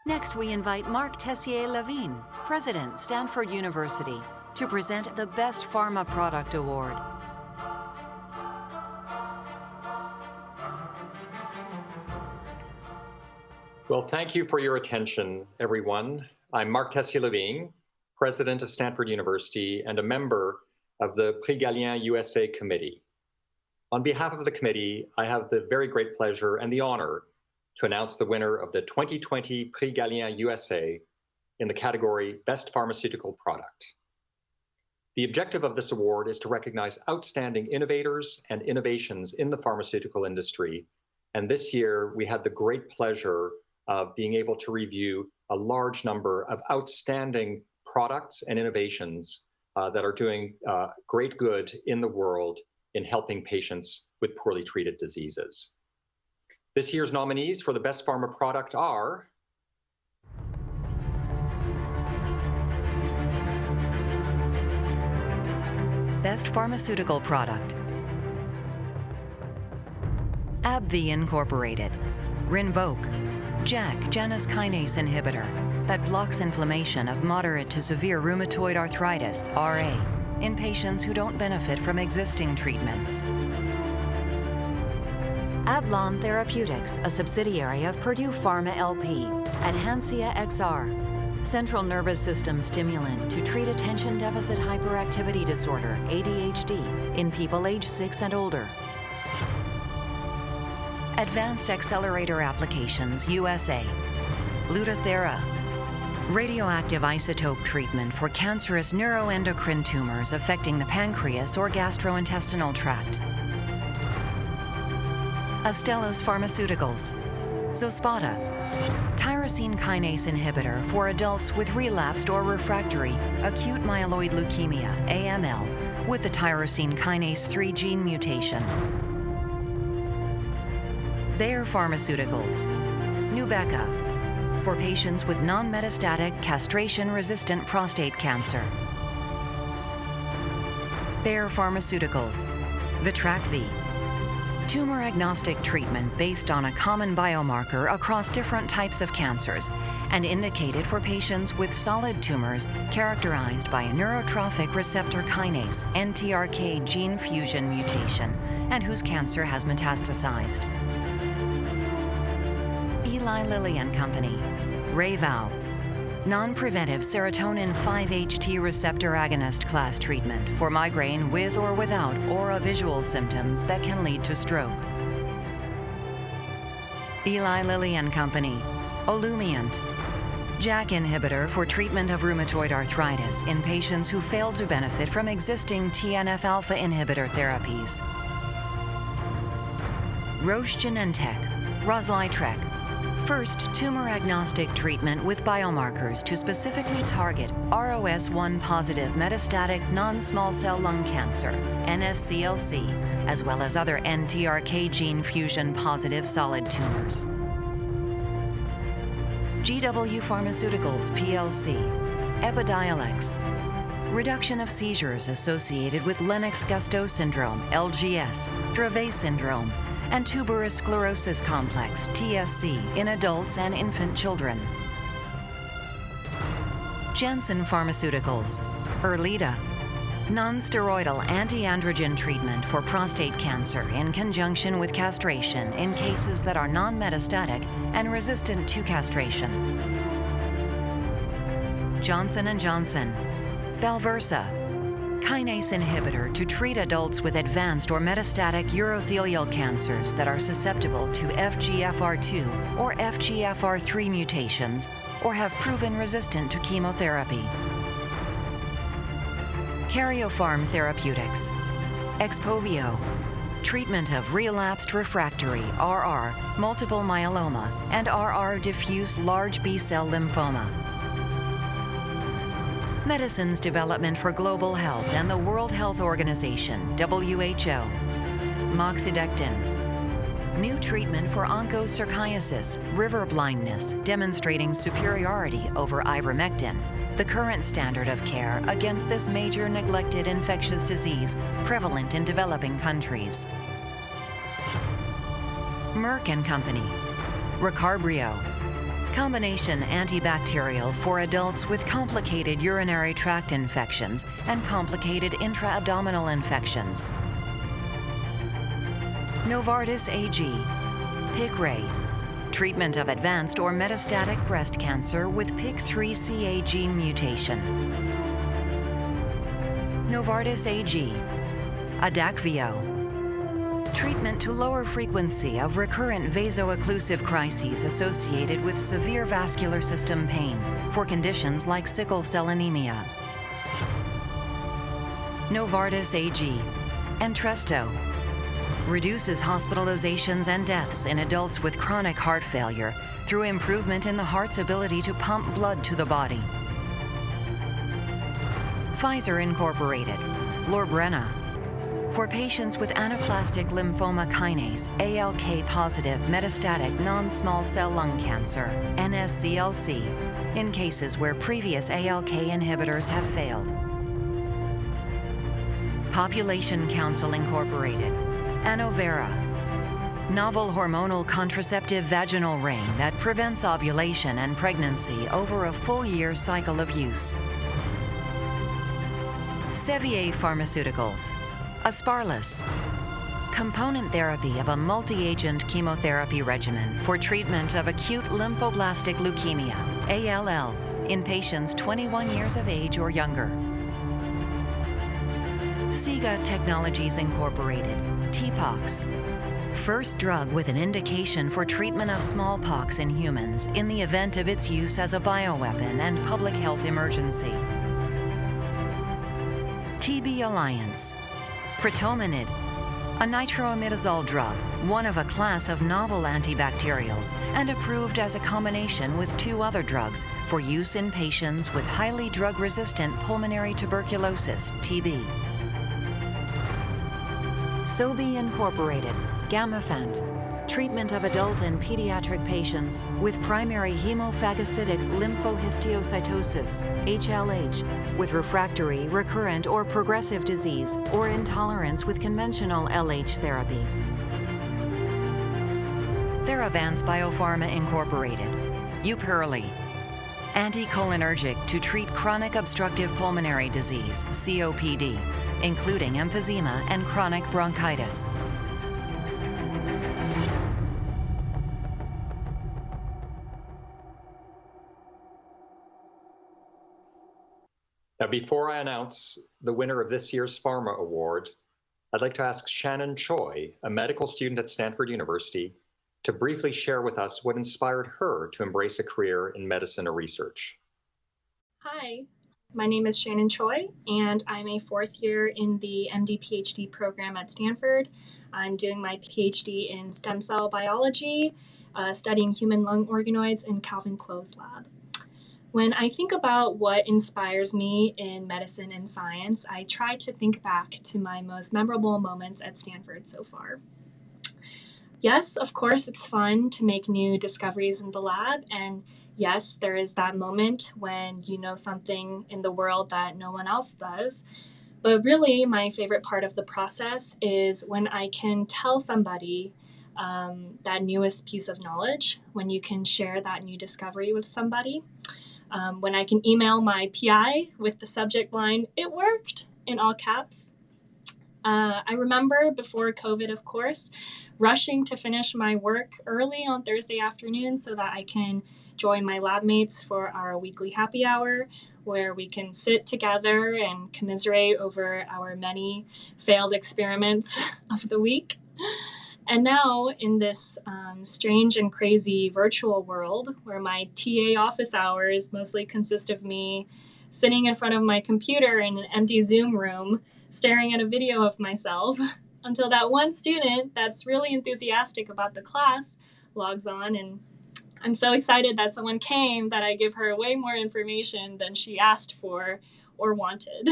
Next, we invite Marc Tessier-Lavigne, President, Stanford University, to present the Best Pharma Product Award. Well, thank you for your attention, everyone. I'm Marc Tessier-Lavigne, President of Stanford University and a member of the Prix Galien USA Committee. On behalf of the committee, I have the very great pleasure and the honor to announce the winner of the 2020 Prix Galien USA in the category Best Pharmaceutical Product. The objective of this award is to recognize outstanding innovators and innovations in the pharmaceutical industry. And this year, we had the great pleasure of being able to review a large number of outstanding products and innovations that are doing great good in the world in helping patients with poorly treated diseases. This year's nominees for the Best Pharma Product are Best Pharmaceutical Product. AbbVie Incorporated. Rinvoq, JAK Janus kinase inhibitor that blocks inflammation of moderate to severe rheumatoid arthritis, RA, in patients who don't benefit from existing treatments. Adlon Therapeutics, a subsidiary of Purdue Pharma LP, Adhancia XR, central nervous system stimulant to treat attention deficit hyperactivity disorder, ADHD, in people age 6 and older. Advanced Accelerator Applications, USA, Lutathera, radioactive isotope treatment for cancerous neuroendocrine tumors affecting the pancreas or gastrointestinal tract. Astellas Pharmaceuticals, Zospata, tyrosine kinase inhibitor for adults with relapsed or refractory acute myeloid leukemia, AML, with the tyrosine kinase 3 gene mutation. Bayer Pharmaceuticals, Nubeqa, for patients with non-metastatic castration-resistant prostate cancer. Bayer Pharmaceuticals, Vitrakvi, tumor-agnostic treatment based on a common biomarker across different types of cancers and indicated for patients with solid tumors characterized by a neurotrophic receptor kinase, NTRK gene fusion mutation, and whose cancer has metastasized. Eli Lilly and Company, Rayvow, non-preventive serotonin 5-HT receptor agonist class treatment for migraine with or without aurovisual symptoms that can lead to stroke. Eli Lilly and Company, Olumiant, JAK inhibitor for treatment of rheumatoid arthritis in patients who fail to benefit from existing TNF-alpha inhibitor therapies. Roche Genentech, Rozlytrek, first tumor-agnostic treatment with biomarkers to specifically target ROS1 positive metastatic non-small cell lung cancer, NSCLC, as well as other NTRK gene fusion positive solid tumors. GW Pharmaceuticals plc, Epidiolex, reduction of seizures associated with Lennox-Gastaut syndrome, LGS, Dravet syndrome, and tuberous sclerosis complex, TSC, in adults and infant children. Janssen Pharmaceuticals, Erleada, non-steroidal anti-androgen treatment for prostate cancer in conjunction with castration in cases that are non-metastatic and resistant to castration. Johnson & Johnson, Balversa, kinase inhibitor to treat adults with advanced or metastatic urothelial cancers that are susceptible to FGFR2 or FGFR3 mutations or have proven resistant to chemotherapy. Karyopharm Therapeutics, Expovio, treatment of relapsed refractory RR, multiple myeloma, and RR diffuse large B-cell lymphoma. Medicines Development for Global Health and the World Health Organization, WHO. Moxidectin, new treatment for onchocerciasis, river blindness, demonstrating superiority over ivermectin, the current standard of care against this major neglected infectious disease prevalent in developing countries. Merck & Company, Ricarbrio, Combination antibacterial for adults with complicated urinary tract infections and complicated intra-abdominal infections. Novartis AG, PIK-Ray, treatment of advanced or metastatic breast cancer with PIK3CA gene mutation. Novartis AG, Adakveo, treatment to lower frequency of recurrent vaso-occlusive crises associated with severe vascular system pain for conditions like sickle cell anemia. Novartis AG, Entresto, reduces hospitalizations and deaths in adults with chronic heart failure through improvement in the heart's ability to pump blood to the body. Pfizer Incorporated, Lorbrena, for patients with anaplastic lymphoma kinase, ALK-positive metastatic non-small cell lung cancer, NSCLC, in cases where previous ALK inhibitors have failed. Population Council Incorporated, Anovera, novel hormonal contraceptive vaginal ring that prevents ovulation and pregnancy over a full-year cycle of use. Servier Pharmaceuticals, Asparlis, component therapy of a multi-agent chemotherapy regimen for treatment of acute lymphoblastic leukemia, ALL, in patients 21 years of age or younger. SIGA Technologies Incorporated, TPOXX, first drug with an indication for treatment of smallpox in humans in the event of its use as a bioweapon and public health emergency. TB Alliance, Pretomanid, a nitroimidazole drug, one of a class of novel antibacterials, and approved as a combination with 2 other drugs for use in patients with highly drug-resistant pulmonary tuberculosis, TB. Sobi Incorporated, Gamifant, treatment of adult and pediatric patients with primary hemophagocytic lymphohistiocytosis, HLH, with refractory, recurrent, or progressive disease or intolerance with conventional LH therapy. Theravance Biopharma Incorporated, Upurli, anticholinergic to treat chronic obstructive pulmonary disease, COPD, including emphysema and chronic bronchitis. Now, before I announce the winner of this year's Pharma Award, I'd like to ask Shannon Choi, a medical student at Stanford University, to briefly share with us what inspired her to embrace a career in medicine or research. Hi, my name is Shannon Choi, and I'm a 4th year in the MD-PhD program at Stanford. I'm doing my PhD in stem cell biology, studying human lung organoids in Calvin Klo's lab. When I think about what inspires me in medicine and science, I try to think back to my most memorable moments at Stanford so far. Yes, of course, it's fun to make new discoveries in the lab, and yes, there is that moment when you know something in the world that no one else does. But really, my favorite part of the process is when I can tell somebody that newest piece of knowledge, when you can share that new discovery with somebody. When I can email my PI with the subject line, "It worked," in all caps. I remember before COVID, of course, rushing to finish my work early on Thursday afternoon so that I can join my lab mates for our weekly happy hour, where we can sit together and commiserate over our many failed experiments of the week. And now, in this strange and crazy virtual world, where my TA office hours mostly consist of me sitting in front of my computer in an empty Zoom room, staring at a video of myself, until that one student that's really enthusiastic about the class logs on, and I'm so excited that someone came that I give her way more information than she asked for or wanted.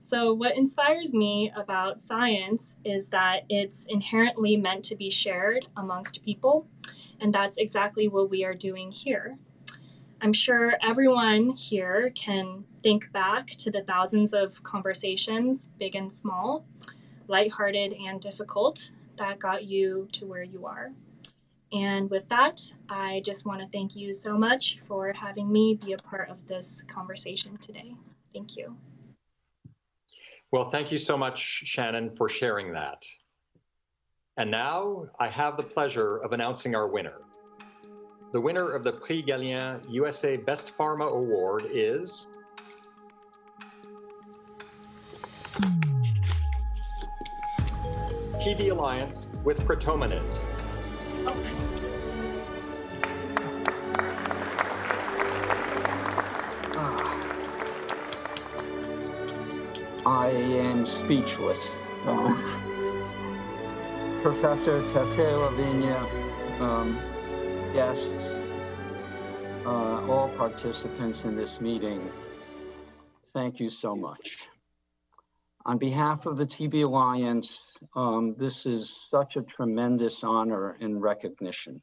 So what inspires me about science is that it's inherently meant to be shared amongst people, and that's exactly what we are doing here. I'm sure everyone here can think back to the thousands of conversations, big and small, lighthearted and difficult, that got you to where you are. And with that, I just want to thank you so much for having me be a part of this conversation today. Thank you. Well, thank you so much, Shannon, for sharing that. And now I have the pleasure of announcing our winner. The winner of the Prix Galien USA Best Pharma Award is TB Alliance with Pritomanid. I am speechless. Professor Tessier-Lavigne, guests, all participants in this meeting, thank you so much. On behalf of the TB Alliance, this is such a tremendous honor and recognition.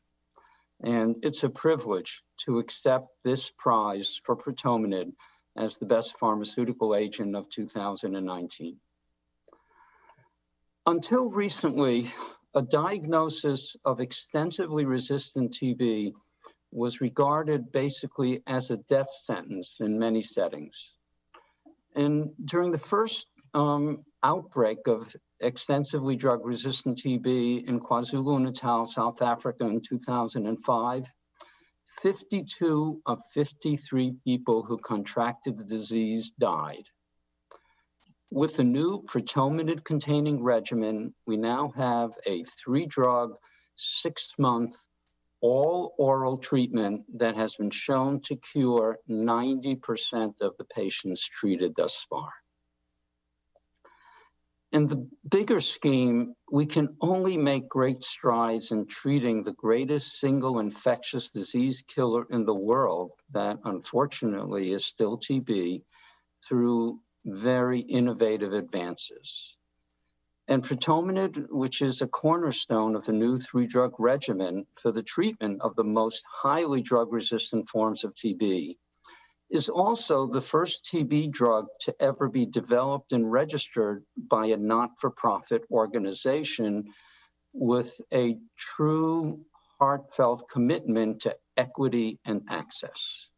And it's a privilege to accept this prize for Pritomanid as the best pharmaceutical agent of 2019. Until recently, a diagnosis of extensively resistant TB was regarded basically as a death sentence in many settings. And during the first outbreak of extensively drug-resistant TB in KwaZulu-Natal, South Africa in 2005, 52 of 53 people who contracted the disease died. With the new Pritomanid-containing regimen, we now have a 3-drug, 6-month, all-oral treatment that has been shown to cure 90% of the patients treated thus far. In the bigger scheme, we can only make great strides in treating the greatest single infectious disease killer in the world that unfortunately is still TB through very innovative advances. And Pritomanid, which is a cornerstone of the new 3-drug regimen for the treatment of the most highly drug-resistant forms of TB, is also the first TB drug to ever be developed and registered by a not-for-profit organization with a true heartfelt commitment to equity and access.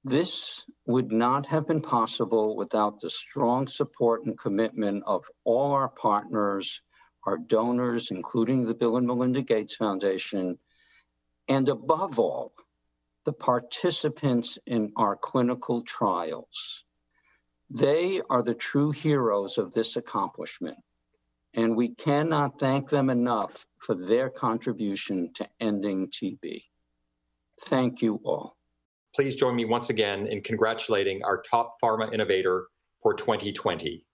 This would not have been possible without the strong support and commitment of all our partners, our donors, including the Bill and Melinda Gates Foundation, and above all, the participants in our clinical trials. They are the true heroes of this accomplishment, and we cannot thank them enough for their contribution to ending TB. Thank you all. Please join me once again in congratulating our top pharma innovator for 2020.